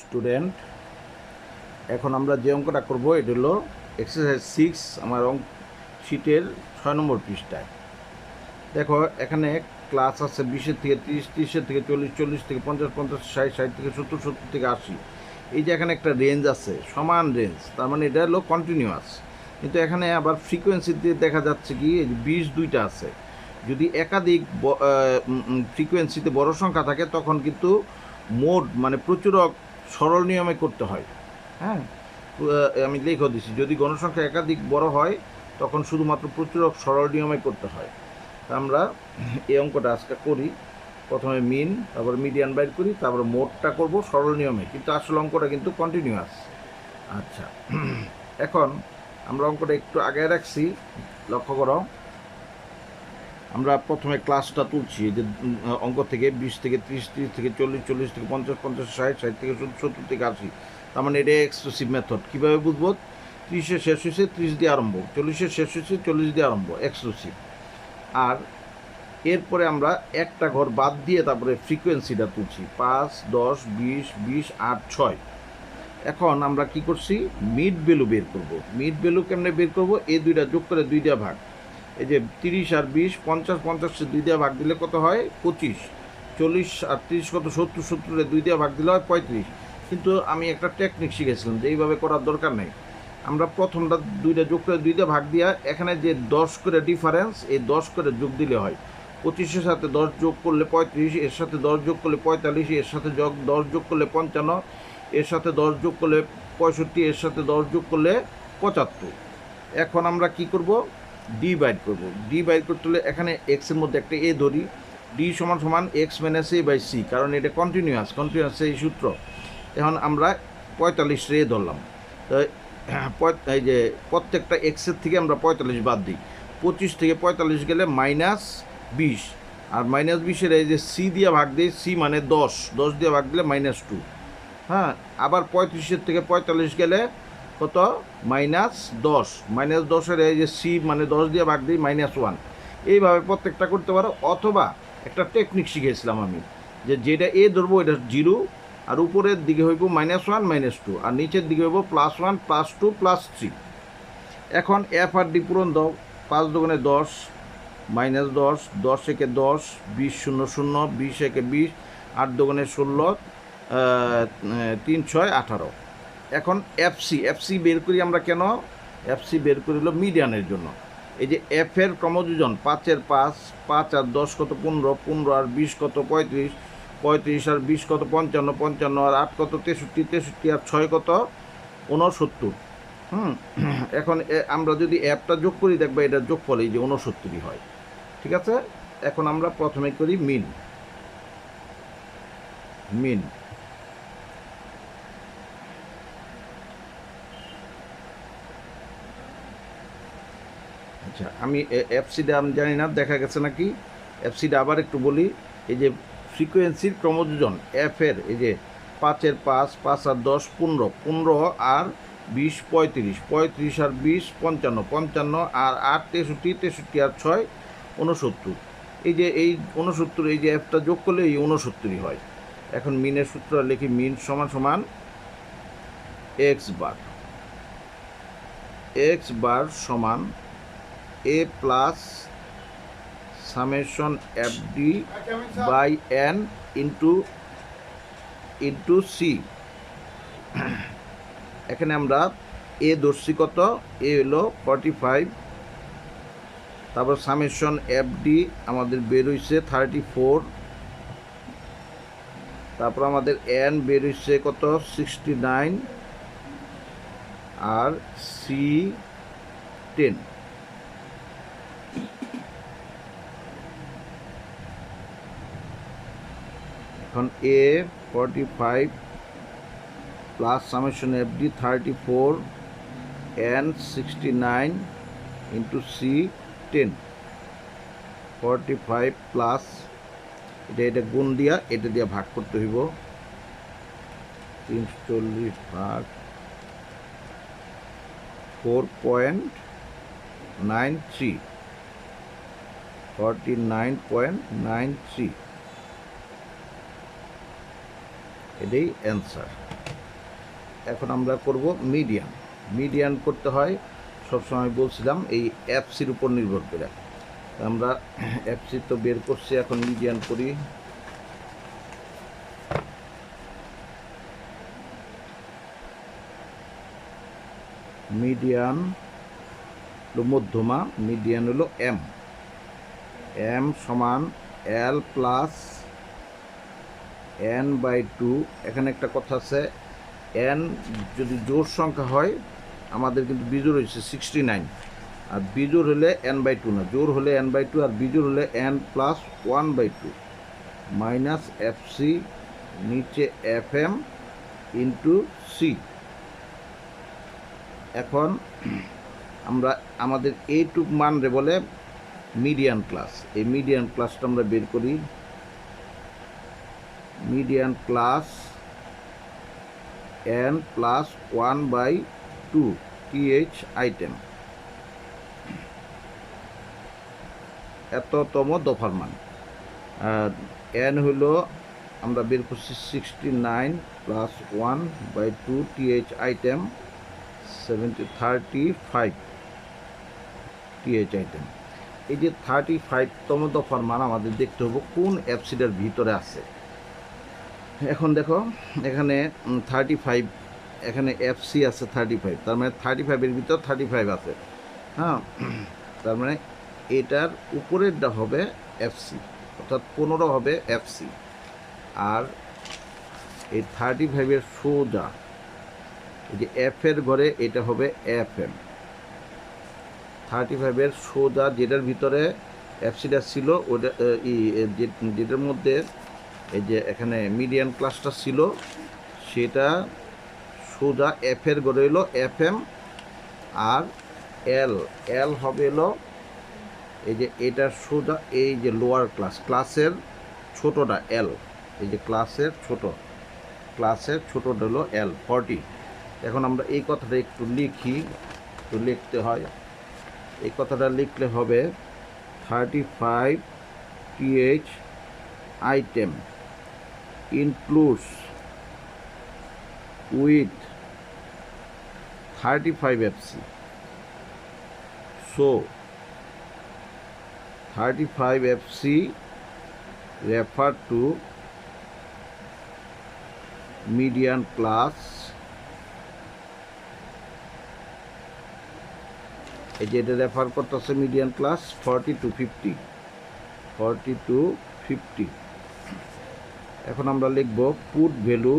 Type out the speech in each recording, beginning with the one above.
Student, এখন আমরা যে অঙ্কটা করব এটা হলো এক্সারসাইজ 6 আমার শিটের 6 নম্বর পৃষ্ঠায়। দেখো এখানে ক্লাস আছে 20 থেকে 30, 30 থেকে 40, 40 থেকে 50, 50, 60, 60 থেকে 70, 70 থেকে 80। এই যে এখানে একটা রেঞ্জ আছে, সমান রেঞ্জ, তার মানে এটা হলো কন্টিনিউয়াস। কিন্তু এখানে আবার ফ্রিকোয়েন্সিতে দেখা যাচ্ছে কি 20 দুইটা আছে। যদি একাধিক ফ্রিকোয়েন্সিতে বড় সংখ্যা থাকে তখন কিন্তু মোড মানে প্রচুরক সরল নিয়মে করতে হয়। হ্যাঁ, আমি লিখে দিচ্ছি, যদি গণসংখ্যা একাধিক বড় হয় তখন শুধুমাত্র প্রচুরক সরল নিয়মে করতে হয়। আমরা এই অঙ্কটা আজকে করি। প্রথমে মিন, তারপর মিডিয়ান বাইর করি, তারপর মোডটা করব সরল নিয়মে, কিন্তু আসলে অঙ্কটা কিন্তু কন্টিনিউয়াস। আচ্ছা, এখন আমরা অঙ্কটা একটু আগে রাখছি, লক্ষ্য করো। আমরা প্রথমে ক্লাসটা তুলছি যে অঙ্ক থেকে 20 থেকে 30, 30 থেকে 40, 40 থেকে 50, 50, 60, 60 থেকে 70, 70 থেকে 80। তার মানে এটা এক্সক্লুসিভ মেথড। কীভাবে বুঝবো? 30-এ শেষ হয়েছে 30 দিয়ে আরম্ভ, 40-এ শেষ হয়েছে 40 দিয়ে আরম্ভ, এক্সক্লুসিভ। আর এরপরে আমরা একটা ঘর বাদ দিয়ে তারপরে ফ্রিকোয়েন্সিটা তুলছি 5, 10, 20, 20, 8, 6। এখন আমরা কি করছি? মিড ভ্যালু বের করব। মিড ভ্যালু কেমনে বের করব? এই দুইটা যোগ করে 2 দিয়ে ভাগ। এই যে 30 আর 20, 50, 50 2 দিয়ে ভাগ দিলে কত হয়? 25। 40 আর 30 কত? 70, 70 2 দিয়ে ভাগ দিলে হয় 35। কিন্তু আমি একটা টেকনিক শিখেছিলাম যে এইভাবে করার দরকার নেই। আমরা প্রথমটা দুইটা যোগ করে 2 দিয়ে ভাগ দিয়া এখানে যে 10 করে ডিফারেন্স, এই 10 করে যোগ দিলে হয়। 25-এর সাথে 10 যোগ করলে 35, এর সাথে 10 যোগ করলে 45, এর সাথে 10 যোগ করলে 55, এর সাথে 10 যোগ করলে 65, এর সাথে 10 যোগ করলে 75। এখন আমরা কি করব? ডি বাইর করব। ডি বাইর করতে হলে এখানে এক্সের মধ্যে একটা এ ধরি। ডি সমান সমান X minus A by C, কারণ এটা কন্টিনিউয়াস এই সূত্র। এখন আমরা 45 রে ধরলাম। তো এই যে প্রত্যেকটা এক্সের থেকে আমরা 45 বাদ দিই। 25 থেকে 45 গেলে -20, আর -20-এর এই যে সি দিয়ে ভাগ দিই, সি মানে 10, 10 দিয়ে ভাগ দিলে -2। হ্যাঁ, আবার 35-এর থেকে 45 গেলে কত? -10, -10-এর এই যে সি মানে 10 দিয়ে ভাগ দিই, -1। এইভাবে প্রত্যেকটা করতে পারো। অথবা একটা টেকনিক শিখেছিলাম আমি, যে যেটা এ ধরবো এটা 0, আর উপরের দিকে হইব -1, -2, আর নিচের দিকে হইব +1, +2, +3। এখন এফ আর ডি পূরণ দাও। 5 দুগুণে 10, -10, 10 একে 10, 20 0 0, 20 একে 20, 8 দুগুণে 16, 3 6 18। এখন এফসি বের করি আমরা কেন? এফসি বের করিল মিডিয়ানের জন্য। এই যে এফের ক্রমযোজন 5-এর 5, 5 আর 10 কত? 15, 15 আর 20 কত? 35, 35 আর 20 কত? 55, 55 আর 8 কত? 63, 63 আর 6 কত? 69। এখন আমরা যদি অ্যাপটা যোগ করি দেখবা এটার যোগফল এই যে 69 হয়। ঠিক আছে, এখন আমরা প্রথমে করি মিন। আচ্ছা, আমি এফসিটা আমি জানি না, দেখা গেছে নাকি। এফসিটা আবার একটু বলি। এই যে ফ্রিকোয়েন্সির ক্রমযোজন এফের, এই যে 5-এর 5, 5 আর 10 15, 15 আর 20 35, 35 আর 20 55, 55 আর 8 63, 63 আর 6 69। এই যে এই 69, এই যে এফটা যোগ করলে এই 69 হয়। এখন মিনের সূত্র লিখি। মিন সমান সমান এক্স বার সমান a plus summation F d by n into c. এখানে আমরা এ ধরছি কত? এ হলো 45, তারপর সামেশন এফ ডি আমাদের বের হইছে 34, তারপর আমাদের এন বের হইছে কত? 69, আর সি 10। এখন A 45 plus summation F D 34, N 69 into C 10। 45 plus এটা গুণ দিয়া এটা দিয়া ভাগ করতে হইব। 340 ভাগ 4.93, 49.93। এটাই অ্যান্সার। এখন আমরা করব মিডিয়ান। মিডিয়ান করতে হয় সবসময় বলছিলাম এই এফসির উপর নির্ভর করে। আমরা এফসি তো বের করছি, এখন মিডিয়ান করি। মিডিয়ান হলো মধ্যমা, মিডিয়ান হলো এম। এম সমান এল প্লাস এন বাই টু। এখানে একটা কথা আছে, এন যদি জোড় সংখ্যা হয়, আমাদের কিন্তু বিজোড় হয়েছে 69, আর বিজোড় হলে এন বাই টু না, জোড় হলে এন বাই টু, আর বিজোড় হলে N plus 1/2 minus F C, নিচে এফ এম ইন্টু সি। এখন আমরা আমাদের এইটুক মান রে বলে মিডিয়ান ক্লাস। এই মিডিয়ান ক্লাসটা আমরা বের করি। Median class n plus 1/2 th item, এততম দফার মান। আর এন হইল আমরা বের করছি 69 plus 1/2 th item 35 th item. এই যে 35তম দফার মান আমাদের দেখতে হবে কোন এফসিটার ভিতরে আছে। এখন দেখো এখানে 35, এখানে এফসি আছে 35, তার মানে 35-এর ভিতর 35 আছে। হ্যাঁ, তার মানে এটার উপরেরটা হবে এফসি, অর্থাৎ 15 হবে এফসি। আর এই 35-এর সোজা এই যে এফের ঘরে এটা হবে এফ এম। 35-এর সোজা যেটার ভিতরে এফসিটা ছিল ওটা, যেটার মধ্যে এই যে এখানে মিডিয়ান ক্লাসটা ছিল, সেটা সোজা এফের ঘরে এলো এফ এম। আর এল এল হবে এলো এই যে এটার সোজা এই যে লোয়ার ক্লাসের ছোটোটা এল, এই যে ক্লাসের ছোটোটা হলো এল 40। এখন আমরা এই কথাটা একটু লিখি, একটু লিখতে হয়। এই কথাটা লিখলে হবে 35 th item includes with 35 FC. So 35 FC refer to median class। এই যে এটা রেফার করতেছে মিডিয়ান ক্লাস 40 to 50। এখন আমরা লিখব পুট ভ্যালু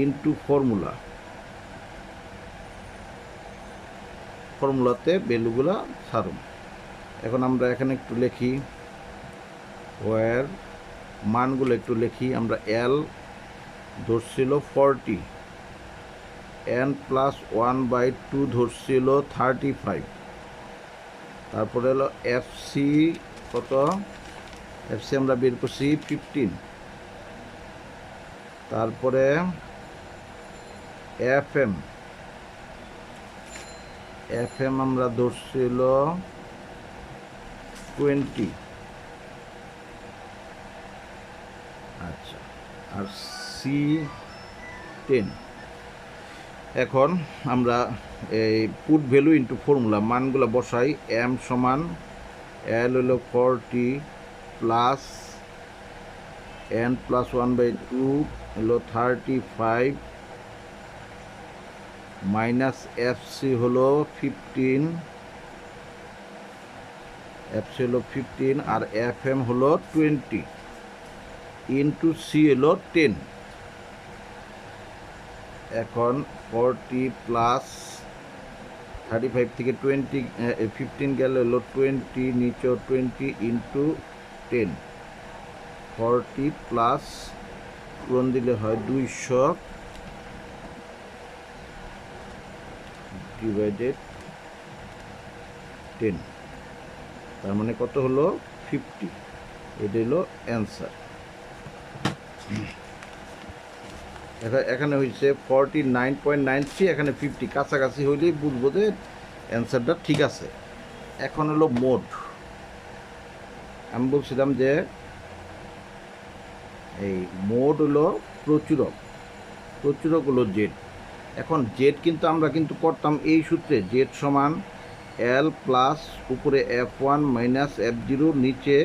ইনটু ফর্মুলাতে ভ্যালুগুলা ছাড়ুন। এখন আমরা এখানে একটু লিখি, ওয়ার মানগুলো একটু লিখি। আমরা এল ধরছিল 40, এন প্লাস 1/2 ধরছিল 35, তারপরে হলো এফসি কত, এফসি আমরা বের করছি 15, তারপরে এফ এম আমরা ধরছিল 20, আচ্ছা, আর সি 10। এখন আমরা এই পুট ভ্যালু ইন্টু ফর্মুলা মানগুলো বসাই। এম সমান এল হলো 40 প্লাস এন প্লাস 1/2 হলো 35 মাইনাস এফসি হলো 15, আর এফ এম হলো 20 ইন্টু সি হলো 10। এখন 40 প্লাস 35 থেকে 15 গেলে হলো 20, নিচেও 20 ইন্টু 10। 40 প্লাস পূরণ দিলে হয় 200 ডিভাইডেড 10, তার মানে কত হলো 50। এটা হলো অ্যান্সার। এখানে হয়েছে 49.93, এখানে 50, কাছাকাছি হইলেই বুঝবো যে অ্যান্সারটা ঠিক আছে। এখন হলো মোড। আমি বলছিলাম যে এই মোড হলো প্রচুরক, প্রচুরক হলো জেড। এখন জেড কিন্তু আমরা কিন্তু করতাম এই সূত্রে, জেড সমান এল প্লাস উপরে F1 মাইনাস F0 নিচে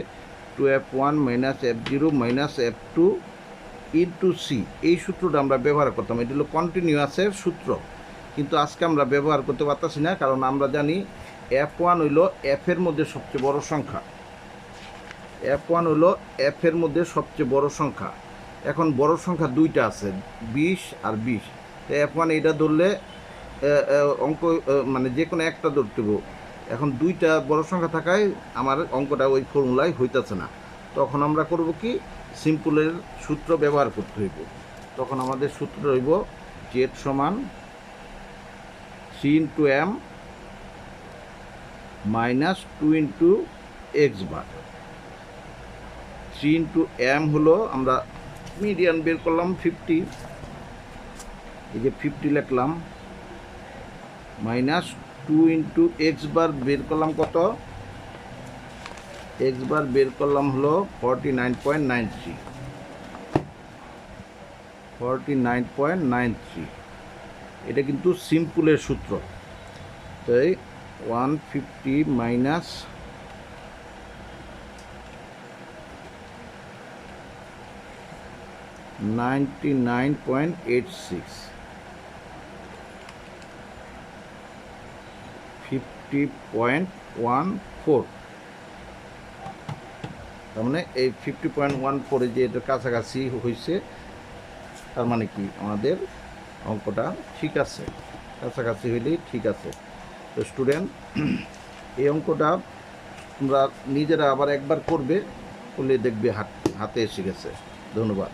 2F1 minus F0 minus F2 into C. এই সূত্রটা আমরা ব্যবহার করতাম, এটি হলো কন্টিনিউয়াসের সূত্র। কিন্তু আজকে আমরা ব্যবহার করতে পারতেছি না, কারণ আমরা জানি F1 হইল এফের মধ্যে সবচেয়ে বড় সংখ্যা। F1 হলো এফের মধ্যে সবচেয়ে বড় সংখ্যা। এখন বড় সংখ্যা দুইটা আছে, 20 আর 20। তো F1 এইটা ধরলে অঙ্ক মানে যে কোনো একটা ধরতে হবে। এখন দুইটা বড় সংখ্যা থাকায় আমার অঙ্কটা ওই ফর্মুলায় হইতেছে না। তখন আমরা করব কি, সিম্পলের সূত্র ব্যবহার করতে হইব। তখন আমাদের সূত্র হইব জেড সমান 3 into m minus 2 into x bar. 3 into m হলো, আমরা মিডিয়ান বের করলাম 50, এই যে 50 লিখলাম, মাইনাস 2 ইন্টু এক্স বার বের করলাম কত, এক্স বার বের করলাম হলো 49.93, 49.93। এটা কিন্তু সিম্পলের সূত্র। তাই 150 মাইনাস 99.86, 50.14। তার মানে এই 50.14 যে এটা কাছাকাছি হয়েছে, তার মানে কি আমাদের অঙ্কটা ঠিক আছে, কাছাকাছি হইলেই ঠিক আছে। তো স্টুডেন্ট, এই অঙ্কটা তোমরা নিজেরা আবার একবার করবে, করলে দেখবে হাতে এসে গেছে। ধন্যবাদ।